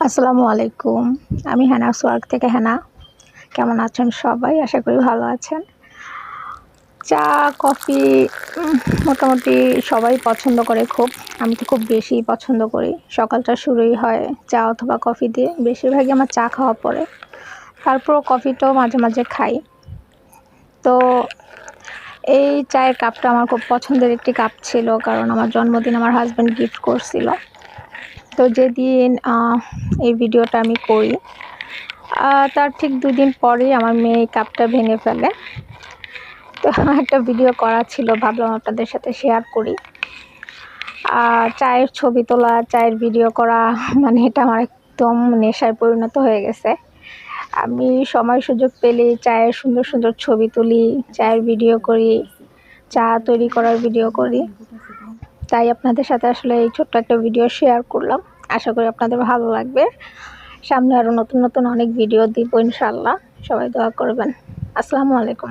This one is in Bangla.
আসসালামু আলাইকুম। আমি হেনা সোয়ার্ক থেকে হেনা। কেমন আছেন সবাই? আশা করি ভালো আছেন। চা, কফি মোটামুটি সবাই পছন্দ করে খুব। আমি তো খুব বেশিই পছন্দ করি। সকালটা শুরুই হয় চা অথবা কফি দিয়ে। বেশিরভাগই আমার চা খাওয়া পড়ে। তারপরও কফিটাও মাঝে, মাঝে খাই। তো এই চায়ের কাপটা আমার খুব পছন্দের একটি কাপ ছিল। কারণ আমার জন্মদিনে আমার হাসব্যান্ড গিফট করছিল। তো যেদিন এই ভিডিওটা আমি করি, তার ঠিক ২ দিন পরেই আমার মেয়ে এই কাপটা ভেঙে ফেলে। তো একটা ভিডিও করা ছিল, ভাবলাম আপনাদের সাথে শেয়ার করি। চায়ের ছবি তোলা, চায়ের ভিডিও করা মানে এটা আমার একদম নেশায় পরিণত হয়ে গেছে। আমি সময় সুযোগ পেলেই চায়ের সুন্দর, সুন্দর ছবি তুলি, চায়ের ভিডিও করি, চা তৈরি করার ভিডিও করি। তাই আপনাদের সাথে আসলে এই ছোট্ট একটা ভিডিও শেয়ার করলাম। আশা করি আপনাদের ভালো লাগবে। সামনে আরও নতুন, নতুন অনেক ভিডিও দিব ইনশাআল্লাহ। সবাই দোয়া করবেন। আসসালামু আলাইকুম।